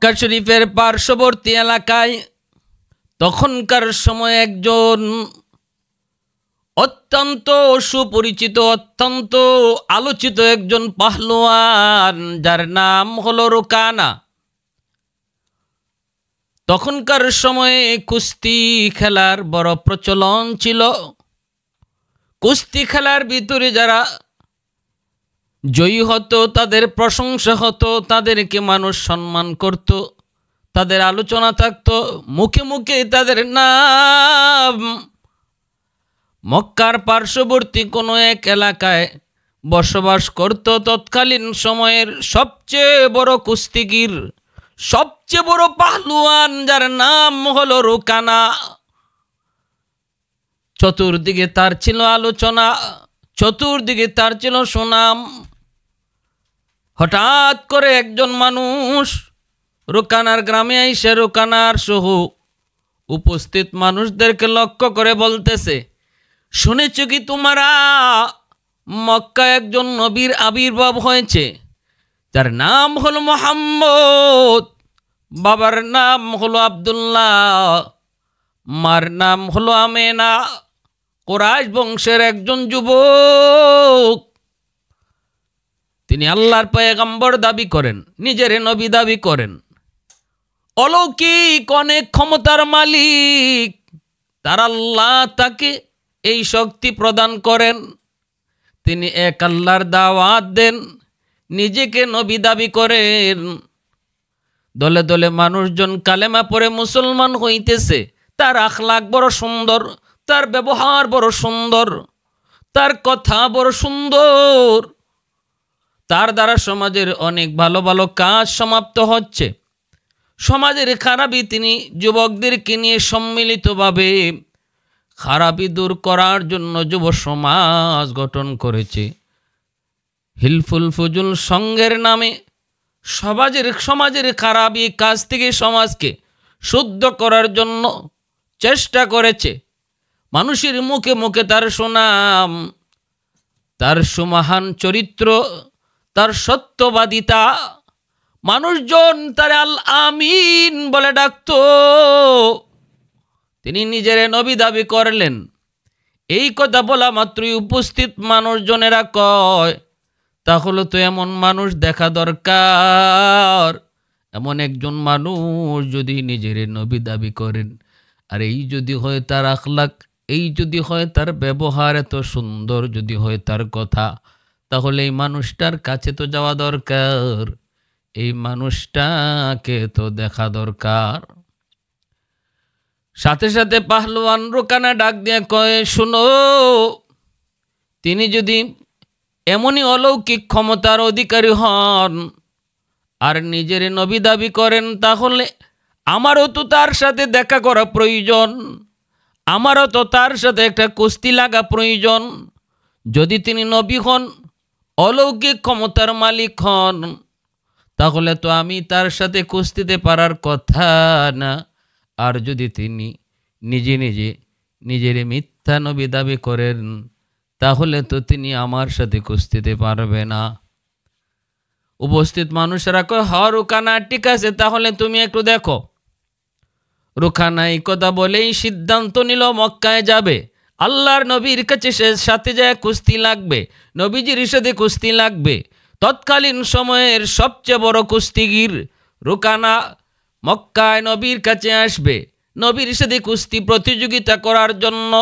মক্কা শরীফের পার্শ্ববর্তী এলাকায় তখনকার সময় একজন অত্যন্ত সুপরিচিত, অত্যন্ত আলোচিত একজন পাহলোয়ান, যার নাম হলো রুকানা। তখনকার সময়ে কুস্তি খেলার বড় প্রচলন ছিল। কুস্তি খেলার ভিতরে যারা জয়ী হতো তাদের প্রশংসা হতো, তাদেরকে মানুষ সম্মান করত, তাদের আলোচনা থাকতো, মুখে মুখে তাদের নাম। মক্কার পার্শ্ববর্তী কোনো এক এলাকায় বসবাস করত তৎকালীন সময়ের সবচেয়ে বড় কুস্তিগির, সবচেয়ে বড় পাহলুয়ান, যার নাম হলো রুকানা। চতুর্দিকে তার ছিল আলোচনা, চতুর্দিকে তার ছিল সুনাম। হঠাৎ করে একজন মানুষ রুকানার গ্রামে এসে রুকানার সহ উপস্থিত মানুষদেরকে লক্ষ্য করে বলতেছে, শুনেছ কি তোমরা মক্কায় একজন নবীর আবির্ভাব হয়েছে, যার নাম হলো মুহাম্মদ, বাবার নাম হলো আব্দুল্লাহ, মার নাম হলো আমেনা, কুরাইশ বংশের একজন যুবক। তিনি আল্লাহর পয়গম্বর দাবি করেন, নিজের নবী দাবি করেন, অলৌকিক অনেক ক্ষমতার মালিক। তার আল্লাহ তাকে এই শক্তি প্রদান করেন, তিনি এক আল্লাহর দাওয়াত দেন, নিজেকে নবী দাবি করেন। দলে দলে মানুষজন কালেমা পড়ে মুসলমান হইতেছে। তার আখলাক বড় সুন্দর, তার ব্যবহার বড় সুন্দর, তার কথা বড় সুন্দর, তার দ্বারা সমাজের অনেক ভালো ভালো কাজ সমাপ্ত হচ্ছে। সমাজের খারাপি তিনি যুবকদেরকে নিয়ে সম্মিলিতভাবে খারাপি দূর করার জন্য যুব সমাজ গঠন করেছে। হিলফুল ফুজুল সংঘের নামে সমাজের খারাপি কাজ থেকে সমাজকে শুদ্ধ করার জন্য চেষ্টা করেছে। মানুষের মুখে মুখে তার সুনাম, তার সুমহান চরিত্র, তার সত্যবাদিতা, মানুষজন তার আল আমিন বলে ডাকত। তিনি নিজের নবী দাবি করলেন। এই কথা বলা মাত্রই উপস্থিত মানুষজনেরা কয়, তাহলে তো এমন মানুষ দেখা দরকার, এমন একজন মানুষ যদি নিজের নবী দাবি করেন, আর এই যদি হয় তার আখলাক, এই যদি হয় তার ব্যবহার এত সুন্দর, যদি হয় তার কথা, তাহলে এই মানুষটার কাছে তো যাওয়া দরকার, এই মানুষটাকে তো দেখা দরকার। সাথে সাথে পাহলওয়ান রুকানা ডাক দিয়ে কয়, শুনো, তিনি যদি এমনই অলৌকিক ক্ষমতার অধিকারী হন আর নিজের নবী দাবি করেন, তাহলে আমারও তো তার সাথে দেখা করা প্রয়োজন, আমারও তো তার সাথে একটা কুস্তি লাগা প্রয়োজন। যদি তিনি নবী হন, অলৌকিক ক্ষমতার মালিক হন, তাহলে তো আমি তার সাথে কুস্তিতে পারার কথা না। আর যদি তিনি নিজে নিজে নিজের মিথ্যা নবী দাবি করেন, তাহলে তো তিনি আমার সাথে কুস্তিতে পারবে না। উপস্থিত মানুষেরা কয়, হ রুকানা, ঠিক আছে, তাহলে তুমি একটু দেখো। রুকানা এই কথা বলেই সিদ্ধান্ত নিল মক্কায় যাবে, আল্লাহর নবীর কাছে সে সাথে যায় কুস্তি লাগবে, নবীজির সাথে কুস্তি লাগবে। তৎকালীন সময়ের সবচেয়ে বড় কুস্তিগির রুকানা মক্কায় নবীর কাছে আসবে, নবীর সাথে কুস্তি প্রতিযোগিতা করার জন্য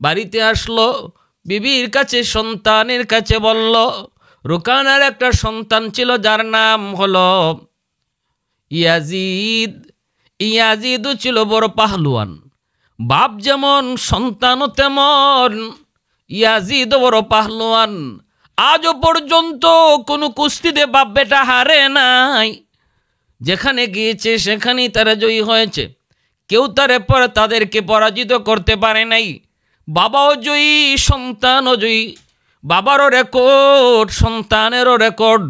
বাড়িতে আসলো। বিবির কাছে, সন্তানের কাছে বলল। রুকানার একটা সন্তান ছিল, যার নাম হলো ইয়াজিদ। ইয়াজিদও ছিল বড় পাহলুয়ান, বাপ যেমন সন্তানও তেমন। ইয়াজিদও বড় পাহলুয়ান, আজও পর্যন্ত কোনো কুস্তিতে বাপ বেটা হারে নাই। যেখানে গিয়েছে সেখানেই তারা জয়ী হয়েছে, কেউ তাদেরকে পরাজিত করতে পারে নাই। বাবাও জয়ী, সন্তানও জয়ী, বাবারও রেকর্ড, সন্তানেরও রেকর্ড।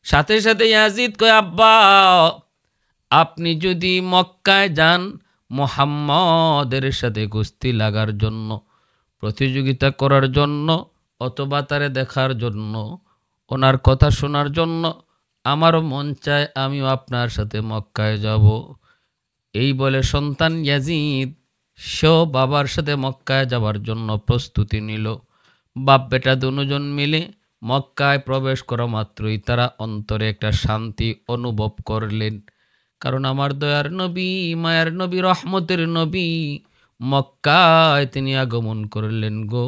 সাথে সাথে ইয়াজিদ কয়, আব্বা, আপনি যদি মক্কায় যান মুহাম্মদের সাথে কুস্তি লাগার জন্য, প্রতিযোগিতা করার জন্য, অথবা তারে দেখার জন্য, ওনার কথা শোনার জন্য, আমারও মন চায় আমিও আপনার সাথে মক্কায় যাব। এই বলে সন্তান ইয়াজিদ সেও বাবার সাথে মক্কায় যাবার জন্য প্রস্তুতি নিল। বাপ বেটা দুজন মিলে মক্কায় প্রবেশ করা মাত্রই তারা অন্তরে একটা শান্তি অনুভব করলেন। কারণ আমার দয়ার নবী, মায়ার নবী, রহমতের নবী মক্কায় তিনি আগমন করলেন গো।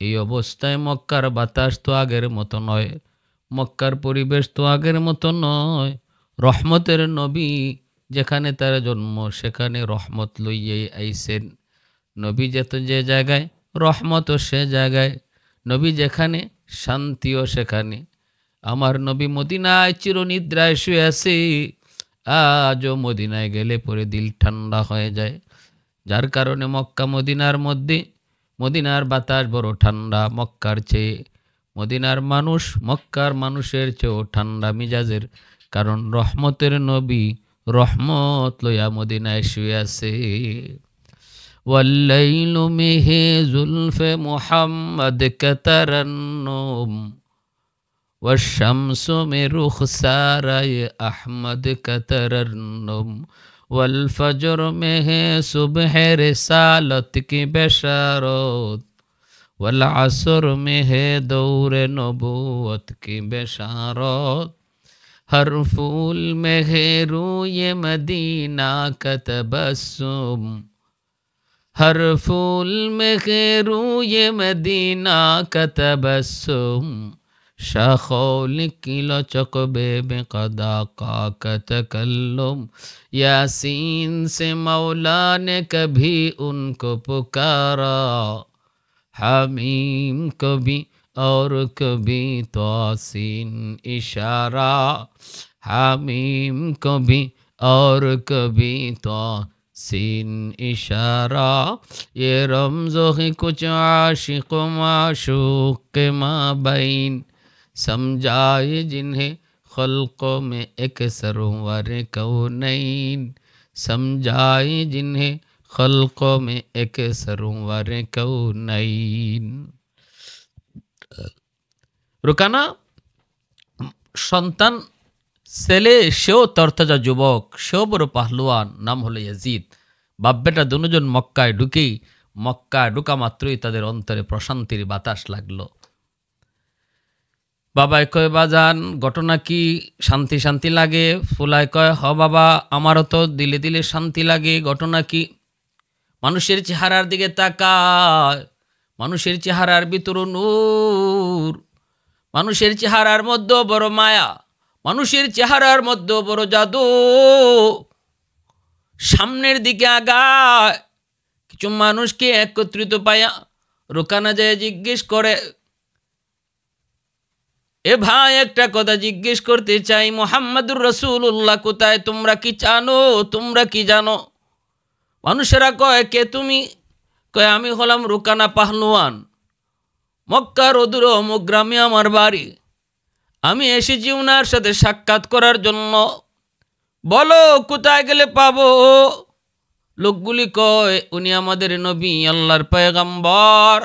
এই অবস্থায় মক্কার বাতাস তো আগের মতো নয়, মক্কার পরিবেশ তো আগের মতো নয়। রহমতের নবী যেখানে তার জন্ম সেখানে রহমত লইয়াই আইসেন। নবী যেত যে জায়গায় রহমতও সে জায়গায়, নবী যেখানে শান্তিও সেখানে। আমার নবী মদিনায় চিরনিদ্রায় শুয়ে আছে, আজও মদিনায় গেলে পরে দিল ঠান্ডা হয়ে যায়। যার কারণে মক্কা মদিনার মধ্যে মদিনার বাতাস বড় ঠান্ডা মক্কার চেয়ে, মদিনার মানুষ মক্কার মানুষের চেয়েও ঠান্ডা মিজাজের। কারণ রহমতের নবী রহমত লইয়া মদিনায় শুয়ে আছে। والليل مه زلف محمد كترنم والشمس में रुखसारा अहमद कतरन्नुम والفجر में है सुबह रिसालत की बशारत والعصر में है दौर नबूवत की बशारत हर फूल में है रूए मदीना का तबस्सुम हर फूल में है रूए मदीना का तबस्सुम शाखोल की लचक बेक़दा का तकल्लुम यासीन से मौला ने कभी उनको पुकारा हामीम कभी और कभी तौसीन इशारा हामीम कभी और कभी तौसीन इशारा ये रमज़ो है कुछ आशिक़ माशूक़ के माबैन समझाए जिन्हें खल्क़ों में एक सरवर कौनैन समझाए जिन्हें खल्क़ों में एक सरवर कौनैन। রুকানা সন্তান ছেলে, সেও তরতাজা যুবক, সেও বড় পাহলুয়ান, নাম হলো ইয়াজিদ। বাপ বেটা দুজন মক্কায় ঢুকেই মক্কায় ঢুকা মাত্রই তাদের অন্তরে প্রশান্তির বাতাস লাগলো। বাবাই কয় বাজান ঘটনা কি, শান্তি শান্তি লাগে? ফুলায় কয় হ বাবা, আমারও তো দিলে দিলে শান্তি লাগে। ঘটনা কি? মানুষের চেহারার দিকে তাকায়, মানুষের চেহারার ভিতর নূর, মানুষের চেহারার মধ্যে বড় মায়া, মানুষের চেহারার মধ্যে বড় জাদু। সামনের দিকে আগায়, কিছু মানুষকে একত্রিত পায়া রুকানা যায় জিজ্ঞেস করে, এ ভাই একটা কথা জিজ্ঞেস করতে চাই, মুহাম্মাদুর রাসূলুল্লাহ কোথায়? তোমরা কি জানো? তোমরা কি জানো? মানুষেরা কয় কে তুমি? কয় আমি হলাম রুকানা পাহলুয়ান, মক্কার অদূর অমুক গ্রামে আমার বাড়ি। আমি এসেছি উনার সাথে সাক্ষাৎ করার জন্য। বলো কোথায় গেলে পাবো? লোকগুলি কয় উনি আমাদের নবী, আল্লাহর পয়গম্বর।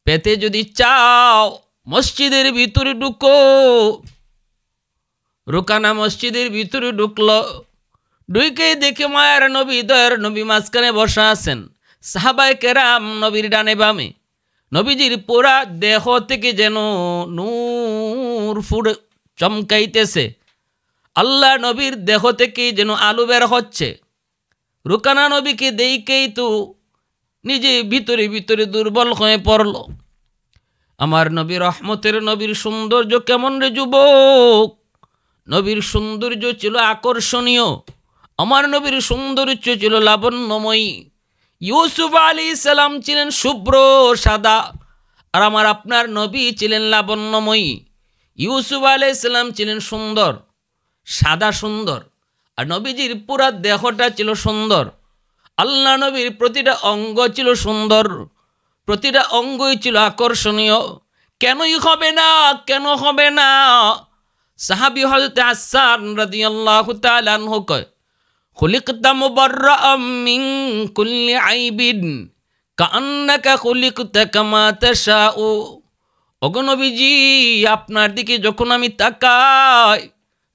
পেতে যদি চাও মসজিদের ভিতরে ঢুকো। রুকানা মসজিদের ভিতরে ঢুকলো। ঢুকেই দেখে মায়ার নবী, দয়ার নবী মাঝখানে বসা আছেন, সাহাবায়ে কেরাম নবীর ডানে বামে। নবীজির পুরা দেহ থেকে যেন নূর ফুটে চমকাইতেছে, আল্লাহ নবীর দেহ থেকে যেন আলো বের হচ্ছে। রুকানা নবীকে দেখেই তো নিজে ভিতরে ভিতরে দুর্বল হয়ে পড়ল। আমার নবী রহমতের নবীর সৌন্দর্য কেমন রে যুবক? নবীর সৌন্দর্য ছিল আকর্ষণীয়, আমার নবীর সৌন্দর্য ছিল লাবণ্যময়ী। ইউসুফ আলাইহিস সালাম ছিলেন শুভ্র সাদা, আর আমার আপনার নবী ছিলেন লাবণ্যময়ী। ইউসুফ আলাইহিস সালাম ছিলেন সুন্দর, সাদা সুন্দর, আর নবীজির পুরা দেহটা ছিল সুন্দর। আল্লাহ নবীর প্রতিটা অঙ্গ ছিল সুন্দর, প্রতিটা অঙ্গই ছিল আকর্ষণীয়। কেনই হবে না, কেন হবে না? সাহাবী হযরত হাসান রাদিয়াল্লাহু তাআলা আনহু কয়, খুলিকতা মুবাররাআম মিন কুল্লি আইবিন কাআন্নাকা খুলিকতা কামা তাশাউ। ওগো নবীজি, আপনার দিকে যখন আমি তাকাই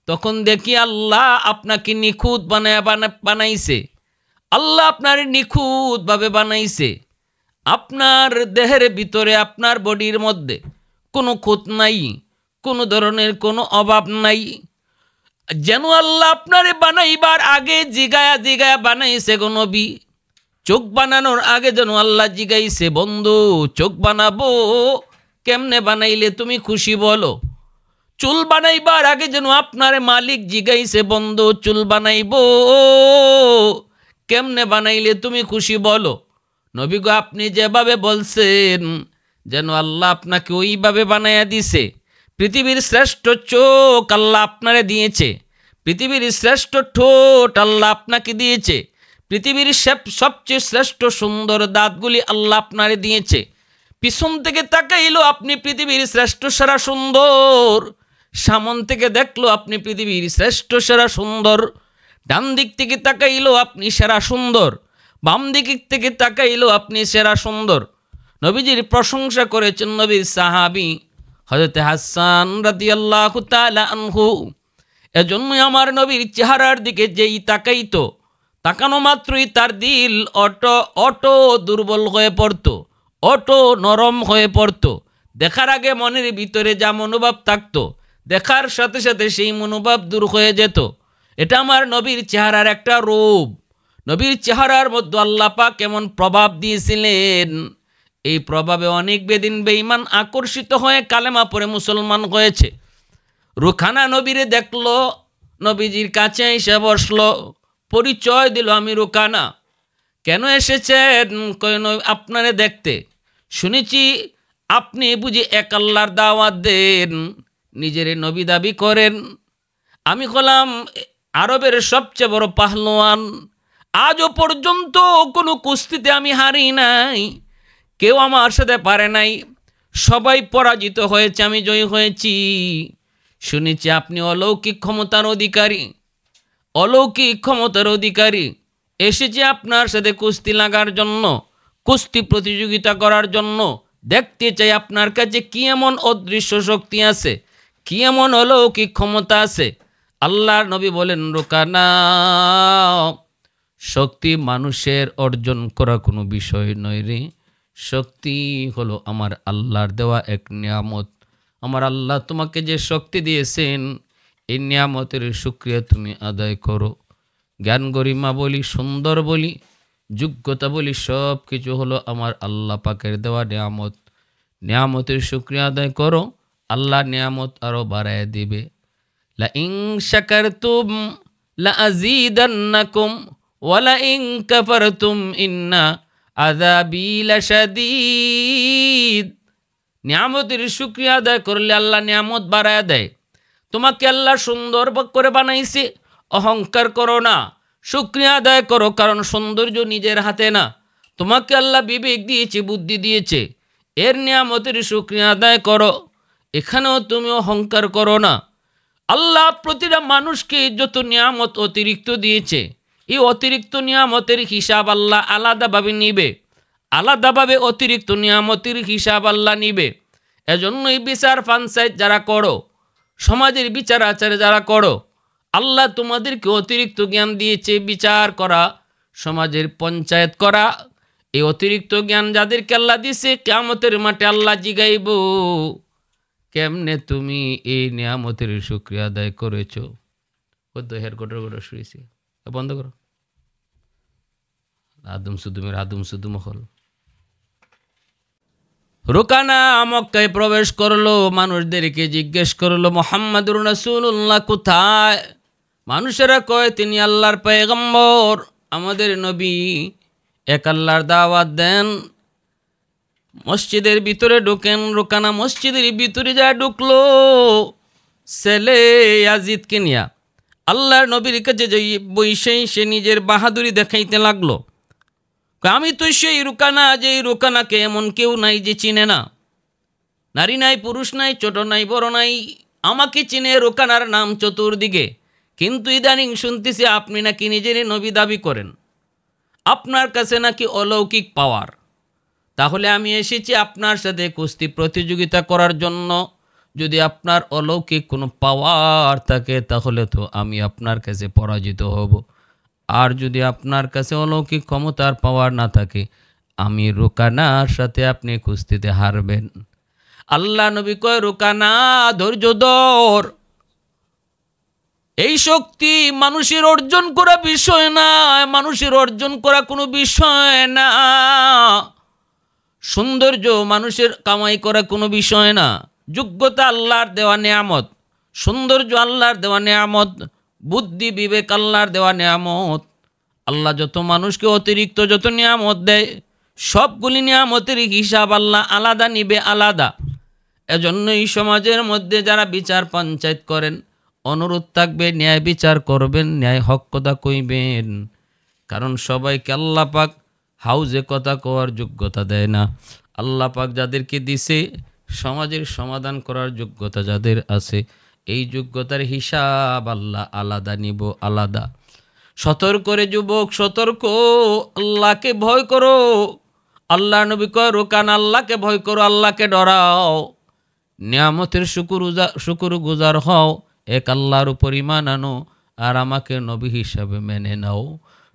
তখন দেখি আল্লাহ আপনাকে নিখুঁত বানাইছে। আল্লাহ আপনার নিখুঁতভাবে বানাইছে। আপনার দেহের ভিতরে, আপনার বডির মধ্যে কোনো খুঁত নাই, কোনো ধরনের কোনো অভাব নাই। যেন আল্লাহ আপনারে বানাইবার আগে জিগায়া জিগায়া বানাইছে গো নবী। চোখ বানানোর আগে যেন আল্লাহ জিগাইছে, বন্ধু চোখ বানাবো, কেমনে বানাইলে তুমি খুশি বলো। চুল বানাইবার আগে যেন আপনার মালিক জিগাইছে, বন্ধু চুল বানাইবো, কেমনে বানাইলে তুমি খুশি বলো। নবী গো, আপনি যেভাবে বলছেন যেন আল্লাহ আপনাকে ওইভাবে বানাইয়া দিছে। পৃথিবীর শ্রেষ্ঠ চোখ আল্লাহ আপনারে দিয়েছে, পৃথিবীর শ্রেষ্ঠ ঠোঁট আল্লাহ আপনাকে দিয়েছে, পৃথিবীর সবচেয়ে শ্রেষ্ঠ সুন্দর দাঁতগুলি আল্লাহ আপনারে দিয়েছে। পিছন থেকে তাকাইলো আপনি পৃথিবীর শ্রেষ্ঠ সেরা সুন্দর, সামন থেকে দেখলো আপনি পৃথিবীর শ্রেষ্ঠ সেরা সুন্দর। ডান দিক থেকে তাকাইলো আপনি সেরা সুন্দর, বাম দিক থেকে তাকাইলো আপনি সেরা সুন্দর। নবীজির প্রশংসা করেছেন নবীর সাহাবী হযরত হাসান রাদিয়াল্লাহু তাআলা আনহু। এজন্যই আমার নবীর চেহারার দিকে যেই তাকাইতো, তাকানো মাত্রই তার দিল অটো দুর্বল হয়ে পড়তো, অটো নরম হয়ে পড়তো। দেখার আগে মনের ভিতরে যা মনোভাব থাকতো, দেখার সাথে সাথে সেই মনোভাব দূর হয়ে যেত। এটা আমার নবীর চেহারার একটা রূপ। নবীর চেহারার মধ্যে আল্লাহ পাক কেমন প্রভাব দিয়েছিলেন, এই প্রভাবে অনেক বেদিন বেঈমান আকর্ষিত হয়ে কালেমা পড়ে মুসলমান হয়েছে। রুখানা নবীরে দেখলো, নবীজির কাছে এসে বসলো, পরিচয় দিল, আমি রুখানা। কেন এসেছেন? আপনারে দেখতে। শুনেছি আপনি বুঝি এক আল্লাহর দাওয়াত দেন, নিজের নবী দাবি করেন। আমি হলাম আরবের সবচেয়ে বড় পাহলোয়ান। আজও পর্যন্ত কোনো কুস্তিতে আমি হারি নাই, কেউ আমার সাথে পারে নাই, সবাই পরাজিত হয়েছে, আমি জয়ী হয়েছি। শুনেছি আপনি অলৌকিক ক্ষমতার অধিকারী, অলৌকিক ক্ষমতার অধিকারী। এসেছি আপনার সাথে কুস্তি লাগার জন্য, কুস্তি প্রতিযোগিতা করার জন্য। দেখতে চাই আপনার কাছে কি এমন অদৃশ্য শক্তি আছে, কি এমন অলৌকিক ক্ষমতা আছে। আল্লাহর নবী বলেন, রুকানা, শক্তি মানুষের অর্জন করা কোনো বিষয় নয় রে। শক্তি হলো আমার আল্লাহর দেওয়া এক নিয়ামত। আমার আল্লাহ তোমাকে যে শক্তি দিয়েছেন, এই নিয়ামতের শুকরিয়া তুমি আদায় করো। জ্ঞান গরিমা বলি, সুন্দর বলি, যোগ্যতা বলি, সব কিছু হলো আমার আল্লাহ পাকের দেওয়া নিয়ামত। নিয়ামতের শুকরিয়া আদায় করো, আল্লাহ নিয়ামত আরও বাড়ায় দিবে। লা ইন শাকারতুম লা আযীদান্নাকুম ওয়া লা ইন কাফারতুম ইন্না আযাবী লাশাদীদ। নিয়ামতের শুকরিয়া আদায় করলে আল্লাহ নিয়ামত বাড়ায় দেয়। তোমাকে আল্লাহ সুন্দর করে বানাইছে, অহংকার করো না, শুকরিয়া আদায় করো, কারণ সৌন্দর্য নিজের হাতে না। তোমাকে আল্লাহ বিবেক দিয়েছে, বুদ্ধি দিয়েছে, এর নিয়ামতের শুকরিয়া আদায় করো। এখানেও তুমি অহংকার করো না। আল্লাহ প্রতিটা মানুষকে যত নিয়ামত অতিরিক্ত দিয়েছে, এই অতিরিক্ত নিয়ামতের হিসাব আল্লাহ আলাদাভাবে নিবে, আলাদাভাবে অতিরিক্ত নিয়ামতের হিসাব আল্লাহ নিবে। এজন্যই বিচার ফানসাইড যারা করো, সমাজের বিচার আচার যারা করো, আল্লাহ তোমাদেরকে অতিরিক্ত জ্ঞান দিয়েছে বিচার করা, সমাজের পঞ্চায়েত করা। এই অতিরিক্ত জ্ঞান যাদেরকে আল্লাহ দিয়েছে, কিয়ামতের মাঠে আল্লাহ জিগাইব, কেমনে তুমি এই নিয়ামতের শুকরিয়া আদায় করেছো। হের গোটর শুয়েছি, বন্ধ করো। আদম সুদুমের আদম সুদুম হল। রুকানা মক্কায় প্রবেশ করলো, মানুষদেরকে জিজ্ঞেস করলো, মুহাম্মাদুর রাসূলুল্লাহ কোথায়? মানুষেরা কয় তিনি আল্লাহর পয়গম্বর, আমাদের নবী। এক আল্লাহর দাওয়াত দেন, মসজিদের ভিতরে ঢুকেন। রুকানা মসজিদের ভিতরে যা ঢুকলো, ছেলে ইয়াজিদকে নিয়া আল্লাহর নবীর কাছে যাই বইসেই সে নিজের বাহাদুরি দেখাইতে লাগলো। আমি তো সেই রুকানা, যে রুকানাকে এমন কেউ নাই যে চিনে না। নারী নাই, পুরুষ নাই, ছোট নাই, বড় নাই, আমাকে চিনে। রুকানার নাম চতুর্দিকে। কিন্তু ইদানিং শুনতেছি আপনি নাকি নিজেরই নবী দাবি করেন, আপনার কাছে নাকি অলৌকিক পাওয়ার। তা তাহলে আমি এসেছি আপনার সাথে কুস্তি প্রতিযোগিতা করার জন্য। যদি আপনার অলৌকিক কোনো পাওয়ার থাকে তাহলে তো আমি আপনার কাছে পরাজিত হব, আর যদি আপনার কাছে অলৌকিক ক্ষমতার পাওয়ার না থাকে আমি রুকানার সাথে আপনি কুস্তিতে হারবেন। আল্লাহ নবী কয়, রুকানা ধৈর্য ধর, এই শক্তি মানুষের অর্জন করা বিষয় না, মানুষের অর্জন করা কোনো বিষয় না, সৌন্দর্য মানুষের কামাই করা কোনো বিষয় না, যোগ্যতা আল্লাহর দেওয়া নেয়ামত, সৌন্দর্য আল্লাহর দেওয়া নেয়ামত, বুদ্ধি বিবেক আল্লাহর দেওয়া নেয়ামত। আল্লাহ যত মানুষকে অতিরিক্ত যত নিয়ামত দেয় সবগুলি নিয়ামতের হিসাব আল্লাহ আলাদা নিবে, আলাদা। এজন্য এই সমাজের মধ্যে যারা বিচার পঞ্চায়েত করেন অনুরোধ থাকবে ন্যায় বিচার করবেন, ন্যায় হক কথা কইবেন, কারণ সবাইকে আল্লাহ পাক হাউজে কথা কওয়ার যোগ্যতা দেয় না। আল্লাহ পাক যাদেরকে দিছে সমাজের সমাধান করার যোগ্যতা যাদের আছে, এই যোগ্যতার হিসাব আল্লাহ আলাদা নিব, আলাদা। সতর্ক রে যুবক, সতর্ক, আল্লাহকে ভয় করো। আল্লাহ নবী কয়, রোকান আল্লাহকে ভয় করো, আল্লাহকে ডরাও, নিয়ামতের শুকুর গুজার হও, এক আল্লাহর উপর ঈমান আনো, আর আমাকে নবী হিসাবে মেনে নাও।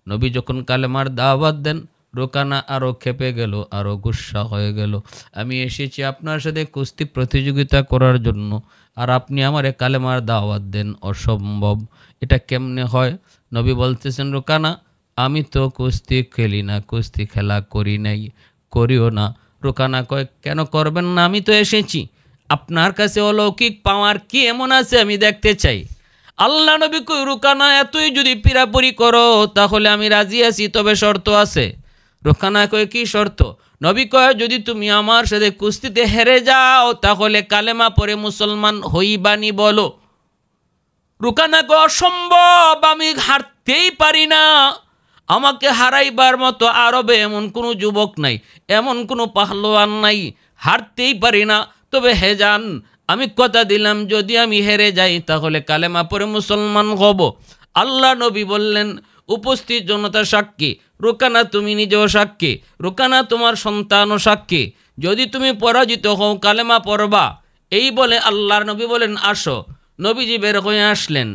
নবী যখন কালেমার দাওয়াত দেন রোকানা আরও খেপে গেল, আরও গুসা হয়ে গেল। আমি এসেছি আপনার সাথে কুস্তি প্রতিযোগিতা করার জন্য, আর আপনি আমার কালেমার দাওয়াত দেন, অসম্ভব, এটা কেমনে হয়? নবী বলতেছেন, রোকানা আমি তো কুস্তি খেলি না, কুস্তি খেলা করি নাই, করিও না। রোকানা কয়, কেন করবেন না? আমি তো এসেছি, আপনার কাছে অলৌকিক পাওয়ার কি এমন আছে আমি দেখতে চাই। আল্লাহ নবী কই, রোকানা এতই যদি পিরাপুরি করো তাহলে আমি রাজি আছি, তবে শর্ত আছে। রোকানা কয়, কি শর্ত? নবী কয়, যদি তুমি আমার সাথে কুস্তিতে হেরে যাও তাহলে কালেমা পড়ে মুসলমান হইবানি বলো। রোকানা কয়, অসম্ভব, আমি হারতেই পারি না, আমাকে হারাইবার মতো আরবে এমন কোনো যুবক নাই, এমন কোনো পাহলোয়ান নাই, হারতেই পারি না। তবে হে যান, আমি কথা দিলাম যদি আমি হেরে যাই তাহলে কালেমা পড়ে মুসলমান হব। আল্লাহ নবী বললেন, উপস্থিত জনতা সাক্ষী, রোকানা তুমি নিজেও সাক্ষী, রোকানা তোমার সন্তানও সাক্ষী, যদি তুমি পরাজিত হও কালেমা পড়বা। এই বলে আল্লাহর নবী বলেন, আসো। নবীজি বের হয়ে আসলেন,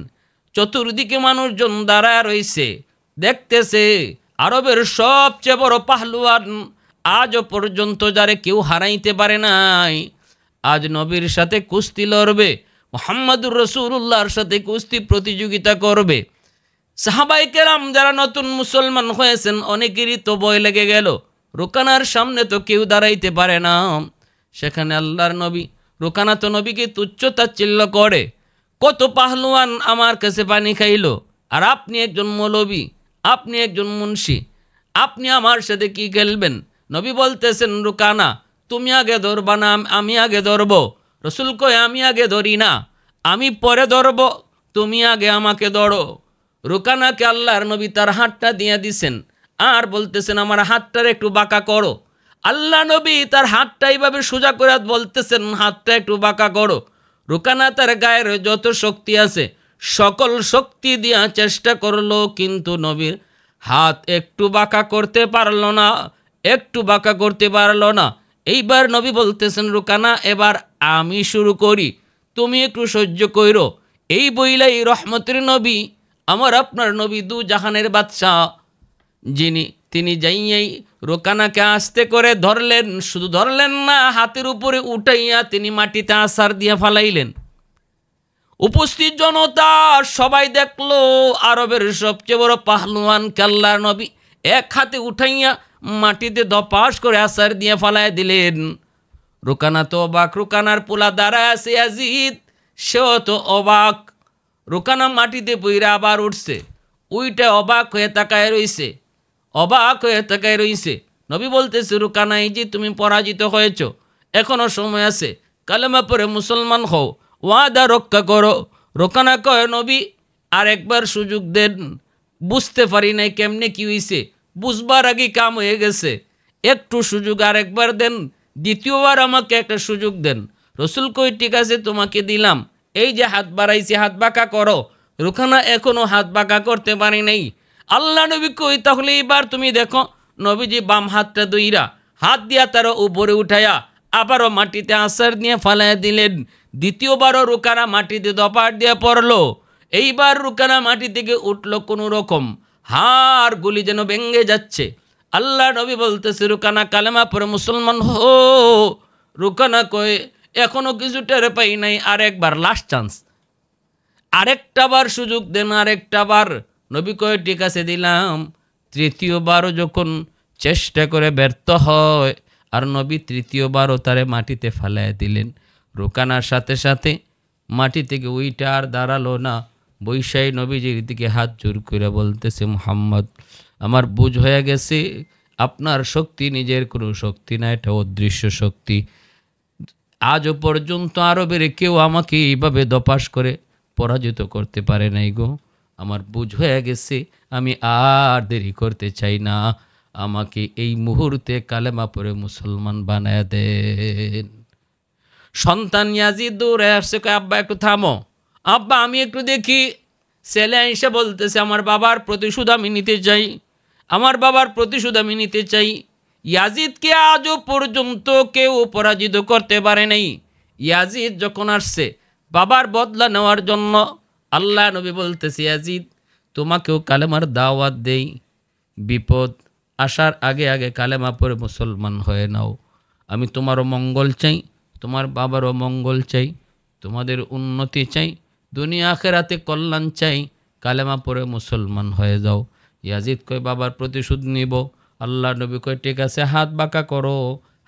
চতুর্দিকে মানুষজন দাঁড়ায় রয়েছে, দেখতেছে আরবের সবচেয়ে বড় পাহলুয়ান, আজও পর্যন্ত যারে কেউ হারাইতে পারে নাই, আজ নবীর সাথে কুস্তি লড়বে, মুহাম্মদুর রাসূলুল্লাহর সাথে কুস্তি প্রতিযোগিতা করবে। সাহাবায়ে কেরাম যারা নতুন মুসলমান হয়েছেন অনেকেরই তো ভয় লেগে গেল, রোকানার সামনে তো কেউ দাঁড়াইতে পারে না। সেখানে আল্লাহর নবী, রোকানা তো নবীকে তুচ্ছ তাচ্ছিল্য করে, কত পাহলুয়ান আমার কাছে পানি খাইলো, আর আপনি একজন মৌলবী, আপনি একজন মুন্সি, আপনি আমার সাথে কি খেলবেন? নবী বলতেছেন, রোকানা তুমি আগে ধরবা না আমি আগে ধরব? রসুল কয়, আমি আগে ধরি না, আমি পরে ধরব, তুমি আগে আমাকে ধরো। রোকানাকে আল্লাহর নবী তার হাতটা দিয়ে দিছেন, আর বলতেছেন আমার হাতটার একটু বাঁকা করো। আল্লাহ নবী তার হাতটা এইভাবে সোজা করে বলতেছেন, হাতটা একটু বাঁকা করো। রোকানা তার গায়ের যত শক্তি আছে সকল শক্তি দিয়া চেষ্টা করলো, কিন্তু নবীর হাত একটু বাঁকা করতে পারল না, একটু বাঁকা করতে পারল না। এইবার নবী বলতেছেন, রোকানা এবার আমি শুরু করি, তুমি একটু সহ্য কইরো। এই বইলাই রহমতের নবী, আমার আপনার নবী, দু জাহানের বাদশাহ যিনি, তিনি যাইয়াই রোকানাকে আস্তে করে ধরলেন, শুধু ধরলেন না, হাতের উপরে উঠাইয়া তিনি মাটিতে আছার দিয়ে ফালাইলেন। উপস্থিত জনতা সবাই দেখলো আরবের সবচেয়ে বড় পাহলুয়ান আল্লাহর নবী এক হাতে উঠাইয়া মাটিতে ধপাস করে আছার দিয়ে ফালাই দিলেন। রোকানা তো অবাক, রোকানার পোলা দাঁড়ায় আছে ইয়াজিদ, সেও তো অবাক। রোকানা মাটিতে পইরা আবার উঠছে, উইটা অবাক হয়ে তাকায় রইছে, অবাক হয়ে তাকায় রইছে। নবী বলতেছে, রোকানা এই যে তুমি পরাজিত হয়েছ, এখনো সময় আছে, কালেমা পড়ে মুসলমান হও, ওয়াদা রক্ষা করো। রোকানা কয়, নবী আর একবার সুযোগ দেন, বুঝতে পারি নাই কেমনে কি হইছে, বুঝবার আগে কাম হয়ে গেছে, একটু সুযোগ আর একবার দেন, দ্বিতীয়বার আমাকে একটা সুযোগ দেন। রসুল কই, ঠিক আছে তোমাকে দিলাম, এই যে হাত বাড়াইছি হাত বাঁকা করো। রোকানা এখনো হাত বাঁকা করতে পারি নাই। আল্লাহ নবী কই, তাহলে এবার তুমি দেখো। নবীজি বাম হাতটা দইরা হাত দিয়া তার উপরে উঠাইয়া আবারও মাটিতে আছাড় দিয়ে ফালাইয়া দিলেন। দ্বিতীয়বারও রুকানা মাটিতে দপাট দিয়ে পড়ল। এইবার রুকানা মাটি থেকে উঠল কোনো রকম, হাড় গুলি যেন ভেঙে যাচ্ছে। আল্লাহ নবী বলতেছে, রুকানা কালেমা পরে মুসলমান হো। রুকানা কয়ে, এখনো কিছু টের পাই নাই, আরেকবার লাস্ট চান্স, আরেকটা বার সুযোগ দেন, আরেকটা বার। নবী কয়ে, ঠিক আছে দিলাম। তৃতীয়বারও যখন চেষ্টা করে ব্যর্থ হয়, আর নবী তৃতীয়বারও তারে মাটিতে ফেলাইয়া দিলেন। রুকানার সাথে সাথে মাটি থেকে ওইটা আর দাঁড়ালো না, বৈশাই নবীজির দিকে হাত জোর করে বলতেছে, মুহাম্মদ, আমার বুঝ হয়ে গেছে আপনার শক্তি নিজের কোনো শক্তি না, এটা অদৃশ্য শক্তি। আজও পর্যন্ত আরবের কেউ আমাকে এইভাবে দপাস করে পরাজিত করতে পারে নাই গো। আমার বুঝ হয়ে গেছে, আমি আর দেরি করতে চাই না, আমাকে এই মুহূর্তে কালেমা পড়ে মুসলমান বানায় দেন। সন্তান ইয়াজিদ দৌড়ে আসছে, আব্বা একটু থামো, আব্বা আমি একটু দেখি। ছেলে এসে বলতেছে, আমার বাবার প্রতিশোধ আমি নিতে চাই, আমার বাবার প্রতিশোধ আমি নিতে চাই। ইয়াজিদকে আজও পর্যন্ত কেউ পরাজিত করতে পারে নাই। ইয়াজিদ যখন আসছে বাবার বদলা নেওয়ার জন্য, আল্লাহ নবী বলতেছে, ইয়াজিদ তোমাকেও কালেমার দাওয়াত দেই, বিপদ আসার আগে আগে কালেমা পড়ে মুসলমান হয়ে নাও। আমি তোমারও মঙ্গল চাই, তোমার বাবারও মঙ্গল চাই, তোমাদের উন্নতি চাই, দুনিয়া আখেরাতে কল্যাণ চাই, কালেমা পড়ে মুসলমান হয়ে যাও। ইয়াজিদ কয়, বাবার প্রতিশোধ নিব। আল্লাহ নবী কয়, ঠিক আছে হাত বাঁকা করো।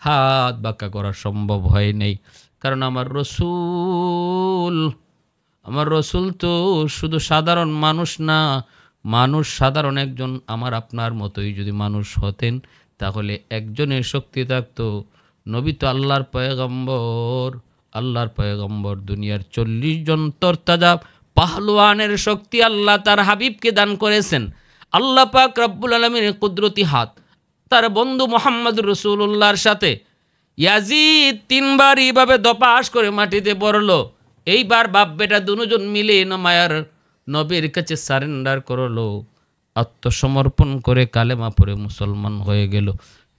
হাত বাঁকা করা সম্ভব হয় নাই, কারণ আমার রসুল তো শুধু সাধারণ মানুষ না, মানুষ সাধারণ একজন আমার আপনার মতোই যদি মানুষ হতেন তাহলে একজনের শক্তি থাকতো। নবী তো আল্লাহর পয়গম্বর, দুনিয়ার 40 জন তরতাজা পাহলওয়ানের শক্তি আল্লাহ তার হাবিবকে দান করেছেন। আল্লাহ পাক রব্বুল আলামিনের কুদরতি হাত তার বন্ধু মুহাম্মদ রাসূলুল্লাহর সাথে। ইয়াজিদ 3 বার এইভাবে দপাস করে মাটিতে পড়ল। এইবার বাপ বেটা দুজন মিলে মায়ার নবীর কাছে সারেন্ডার করলো, আত্মসমর্পণ করে কালেমা পড়ে মুসলমান হয়ে গেল।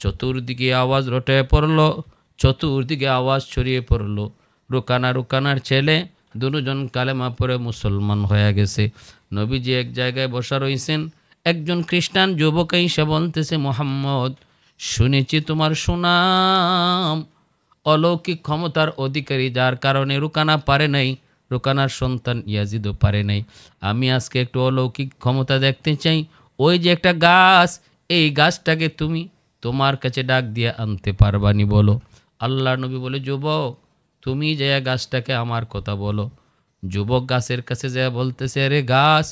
চতুর্দিকে আওয়াজ রটে পড়ল, চতুর্দিকে আওয়াজ ছড়িয়ে পড়ল, রুকানার ছেলে দুজন কালেমা পড়ে মুসলমান হয়ে গেছে। নবীজি এক জায়গায় বসা রয়েছেন, একজন খ্রিস্টান যুবক এসে বলতেছে, মুহাম্মদ শুনেছি তোমার সুনাম, অলৌকিক ক্ষমতার অধিকারী, যার কারণে রুকানা পারে নাই, রুকানার সন্তান ইয়াজিদও পারে নাই। আমি আজকে একটু অলৌকিক ক্ষমতা দেখতে চাই। ওই যে একটা গাছ, এই গাছটাকে তুমি তোমার কাছে ডাক দিয়ে আনতে পারবানি বলো। আল্লাহ নবী বলে, যুবক তুমি যে গাছটাকে আমার কথা বলো। যুবক গাছের কাছে যা বলতেছে, আরে গাছ,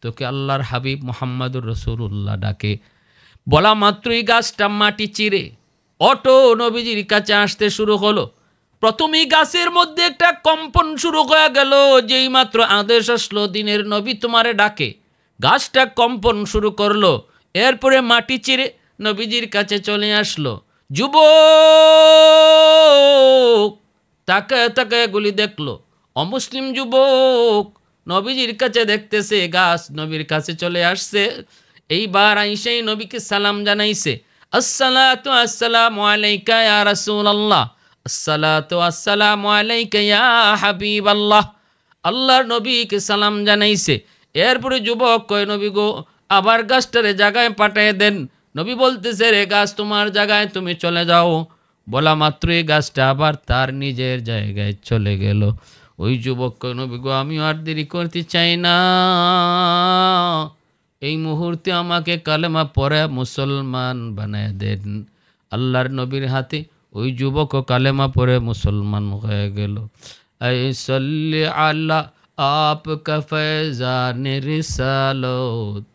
তোকে আল্লাহর হাবিব মুহাম্মদুর রাসূলুল্লাহ ডাকে। বলা মাত্রই গাছটা মাটি চিরে অটো নবীজির কাছে আসতে শুরু হলো। প্রথমেই গাছের মধ্যে একটা কম্পন শুরু হয়ে গেল, যেই মাত্র আদেশ আসলো দিনের নবী তোমারে ডাকে, গাছটা কম্পন শুরু করলো। এরপরে মাটি চিরে নবীজির কাছে চলে আসলো। যুবক তাকায় তাকায় গুলি দেখলো, অমুসলিম যুবক নবীজির কাছে দেখতেছে, গাছ নবীর কাছে চলে আসছে। এইবার আইসাই নবীকে সালাম জানাইছে, আসসালাতু আসসালামু আলাইকা ইয়া রাসূলুল্লাহ, আসসালাতু আসসালামু আলাইকা ইয়া হাবিবাল্লাহ। আল্লাহর নবীকে সালাম জানাইছে। এরপরে যুবক কয়, নবী গো আবার গাছটারে জায়গায় পাঠিয়ে দেন। নবী বলতেছে, রে গাছ তোমার জায়গায় তুমি চলে যাও। বলা মাত্রই গাছটা আবার তার নিজের জায়গায় চলে গেল। ওই যুবক কয়, নবী গো আমি আর দেরি করতে চাই না, এই মুহূর্তে আমাকে কালেমা পড়ে মুসলমান বানায় দেন। আল্লাহর নবীর হাতে ওই যুবক কালেমা পড়ে মুসলমান হয়ে গেল। আই সাল্লি আলা আপকা ফয়জান রিসালত,